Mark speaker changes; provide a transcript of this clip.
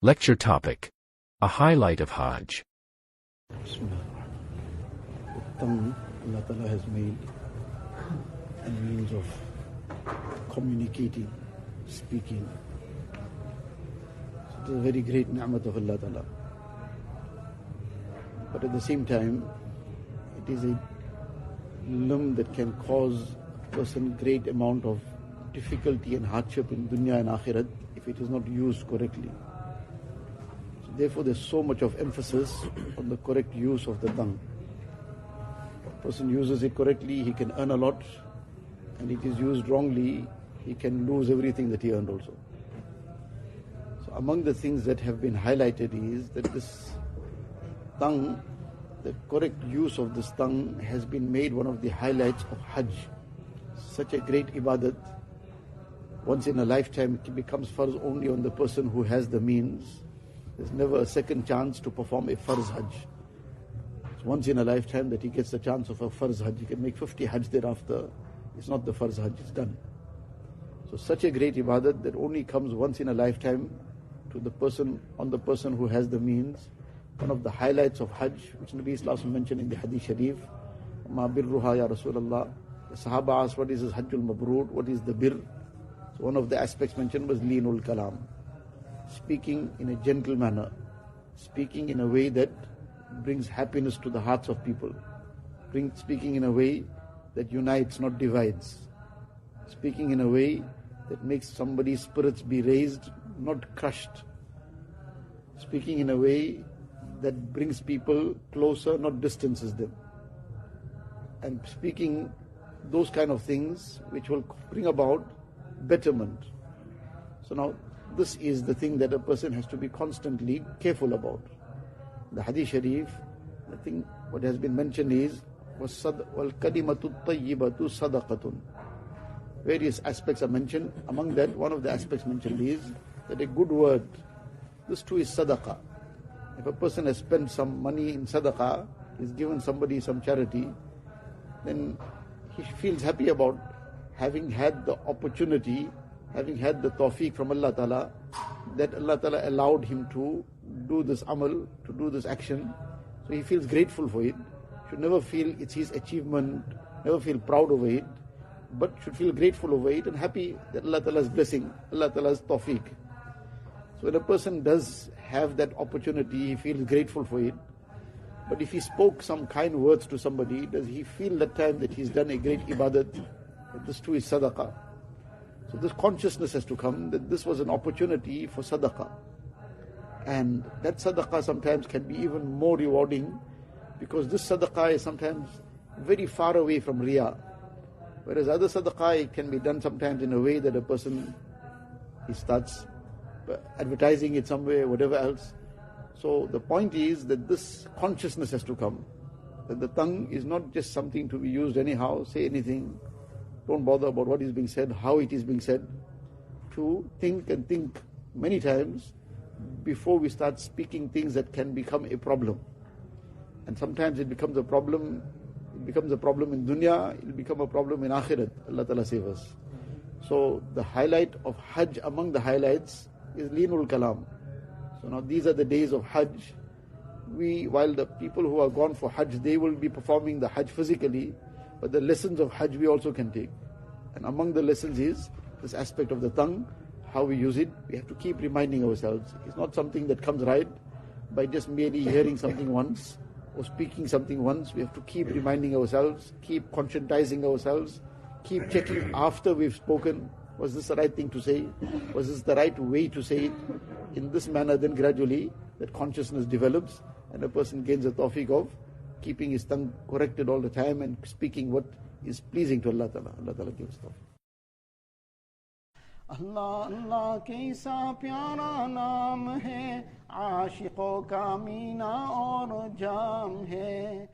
Speaker 1: Lecture topic: a highlight of Hajj.
Speaker 2: Bismillah. The tongue Allah Ta'ala has made a means of communicating, speaking. So it is a very great ni'mat of Allah Ta'ala. But at the same time, it is a limb that can cause a person great amount of difficulty and hardship in dunya and akhirat if it is not used correctly. So therefore there's so much of emphasis on the correct use of the tongue. If a person uses it correctly, he can earn a lot, and if it is used wrongly, he can lose everything that he earned also. So among the things that have been highlighted is that this tongue, the correct use of this tongue has been made one of the highlights of Hajj. Such a great ibadat. Once in a lifetime it becomes farz only on the person who has the means. There's never a second chance to perform a farz Hajj. It's once in a lifetime that he gets the chance of a farz Hajj. He can make 50 Hajj thereafter. It's not the farz Hajj, it's done. So such a great ibadat that only comes once in a lifetime to the person, on the person who has the means. One of the highlights of Hajj, which Nabi Sallallahu Alaihi Wasallam mentioned in the Hadith Sharif, Ma birruha ya Rasulullah. The Sahaba asked, what is this Hajjul Mabrur? What is the bir? So one of the aspects mentioned was leenul kalam. Speaking in a gentle manner. Speaking in a way that brings happiness to the hearts of people. Speaking in a way that unites, not divides. Speaking in a way that makes somebody's spirits be raised, not crushed. Speaking in a way that brings people closer, not distances them. And speaking those kind of things which will bring about betterment. So now this is the thing that a person has to be constantly careful about. The Hadith Sharif, I think what has been mentioned is وَالْكَلِمَةُ الطَّيِّبَةُ صَدَقَةٌ. Various aspects are mentioned. Among that, one of the aspects mentioned is that a good word, this too is sadaqah. If a person has spent some money in sadaqah, he's given somebody some charity, then he feels happy about having had the opportunity, having had the tawfiq from Allah Ta'ala, that Allah Ta'ala allowed him to do this amal, to do this action. So he feels grateful for it. Should never feel it's his achievement, never feel proud over it, but should feel grateful over it and happy that Allah Ta'ala's blessing, Allah Ta'ala's tawfiq. So when a person does have that opportunity, he feels grateful for it. But if he spoke some kind words to somebody, does he feel that time that he's done a great ibadat? That this too is sadaqah. So this consciousness has to come that this was an opportunity for sadaqah. And that sadaqah sometimes can be even more rewarding because this sadaqah is sometimes very far away from riyah. Whereas other sadaqah, it can be done sometimes in a way that a person, he starts advertising it somewhere, whatever else. So the point is that this consciousness has to come. That the tongue is not just something to be used anyhow, say anything. Don't bother about what is being said, how it is being said. To think and think many times before we start speaking things that can become a problem. And sometimes it becomes a problem. It becomes a problem in dunya, it will become a problem in akhirat. Allah Ta'ala save us. So the highlight of Hajj, among the highlights, is leenul kalam. So now these are the days of Hajj. While the people who are gone for Hajj, they will be performing the Hajj physically, but the lessons of Hajj we also can take. And among the lessons is this aspect of the tongue, how we use it. We have to keep reminding ourselves. It's not something that comes right by just merely hearing something once or speaking something once. We have to keep reminding ourselves, keep conscientizing ourselves, keep checking after we've spoken. Was this the right thing to say? Was this the right way to say it? In this manner, then gradually that consciousness develops and a person gains a tawfiq of keeping his tongue corrected all the time and speaking what is pleasing to Allah Ta'ala. Allah Ta'ala gives tawfiq.
Speaker 3: Allah Allah kaisa pyara naam hai, aashiqon ka meena aur jaam hai.